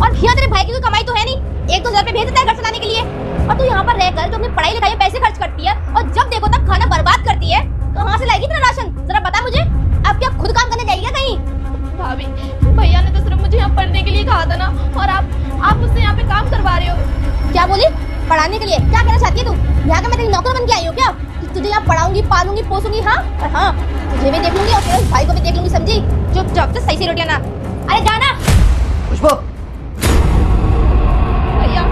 और यहाँ तेरे भाई की कोई कमाई तो है नहीं, 1-2 हजार रुपए भेज देता है घर चलाने के लिए। और तू यहाँ पर रहकर जो अपनी पढ़ाई लिखाई में पैसे खर्च करती है और जब देखो तब खाना बर्बाद करती है, कहाँ से लाएगी इतना राशन? जरा बता मुझे। अब क्या खुद काम करने जाएगी कहीं? भाभी, भैया ने तो सिर्फ मुझे यहाँ पढ़ने के लिए कहा था ना, और आप मुझसे यहाँ पे काम करवा रहे हो। क्या बोली? पढ़ाने के लिए? क्या कहना चाहती है तू? यहाँ का मैं तेरी नौकर बन के आई हूँ क्या? तुझे यहाँ पढ़ाऊंगी, पालूंगी, पोसूंगी। हाँ और हाँ, तुझे भी देख लूंगी और तेरे भाई को भी देख लूंगी, समझी? चुपचाप से सही से रोटियां ना। अरे जाना। खुशबू, भैया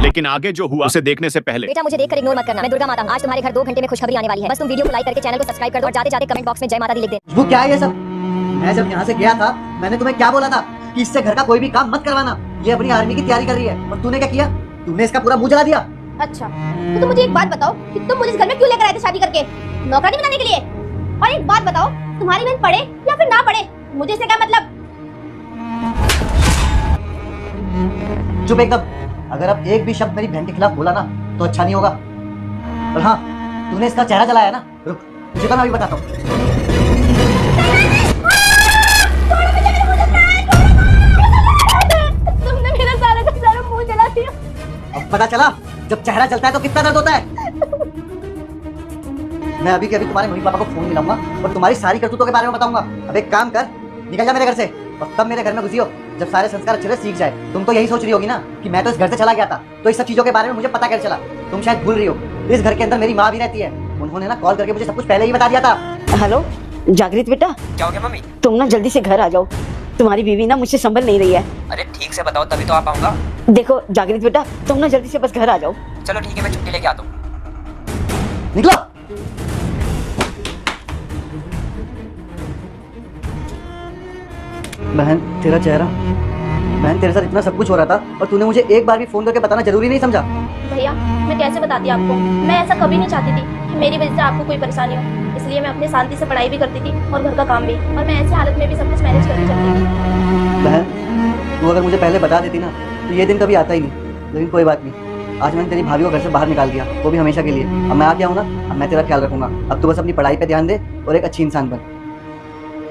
लेकिन आगे जो हुआ उसे देखने से पहले बेटा मुझे देखकर इग्नोर मत करना। मैं दुर्गा माता हूँ। आज तुम्हारे घर 2 घंटे में खुशखबरी आने वाली है। बस तुम वीडियो को लाइक करके चैनल को सब्सक्राइब कर दो और जाते जाते कमेंट बॉक्स में जय माता दी लिख दे। खुशबू क्या है ये सब? मैं जब यहाँ से गया था, मैंने तुम्हें क्या बोला था कि इससे घर का कोई भी काम मत करवाना। ये अपनी आर्मी की तैयारी कर रही है और तूने क्या किया? तूने इसका पूरा मुंह जला दिया। अच्छा, तो तुम मुझे एक बात बताओ कि तुम मुझे इस घर में क्यों लेकर आए थे शादी करके? नौकरानी बनाने के लिए? और एक बात बताओ, तुम्हारी बहन पढ़े या फिर ना पढ़े, मुझे इससे क्या मतलब? चुप एकदम। अगर अब एक भी शब्द मेरी बहन के खिलाफ बोला ना तो अच्छा नहीं होगा। और हाँ, तूने इसका चेहरा जलाया ना, रुक तुझे तो मैं अभी बताता हूँ। तुमने मेरा सारा का सारा मुंह जला दिया। अब पता चला जब चेहरा जलता है तो कितना दर्द होता है। मैं अभी के अभी तुम्हारे मम्मी पापा को फोन मिलाऊंगा और तुम्हारी सारी करतूतों के बारे में बताऊंगा। अब एक काम कर, निकल जा मेरे घर से और तब मेरे घर में घुसी हो जब सारे संस्कार अच्छे से सीख जाए। तुम तो यही सोच रही होगी ना कि मैं तो इस घर से चला गया था, तो इस सब चीजों के बारे में मुझे पता कैसे चला? तुम शायद भूल रही हो, इस घर के अंदर मेरी माँ भी रहती है। उन्होंने ना कॉल करके मुझे सब कुछ पहले ही बता दिया था। हेलो जागृत बेटा, क्या हो गया मम्मी? तुम ना जल्दी से घर आ जाओ। तुम्हारी बीवी ना मुझसे संभल नहीं रही है। अरे ठीक से बताओ तभी तो आ पाऊंगा। देखो जागृत बेटा, तुम ना जल्दी से बस घर आ जाओ। चलो ठीक है, मैं छुट्टी लेके आता हूँ। निकलो। बहन तेरा चेहरा, बहन तेरे साथ इतना सब कुछ हो रहा था और तूने मुझे एक बार भी फोन करके बताना जरूरी नहीं समझा? भैया, मैं कैसे बताती आपको? मैं ऐसा कभी नहीं चाहती थी कि मेरी वजह से आपको कोई परेशानी हो, इसलिए मैं अपने शांति से पढ़ाई भी करती थी और घर का काम भी, और मैं ऐसी हालत में भी सब कुछ मैनेज करके चलती थी। बहन तू अगर मुझे पहले बता देती ना तो ये दिन कभी आता ही नहीं। लेकिन कोई बात नहीं, आज मैंने तेरी भाभी को घर से बाहर निकाल दिया, वो भी हमेशा के लिए। अब मैं आ गया हूँ ना, अब मैं तेरा ख्याल रखूंगा। अब तू बस अपनी पढ़ाई पे ध्यान दे और एक अच्छी इंसान बन।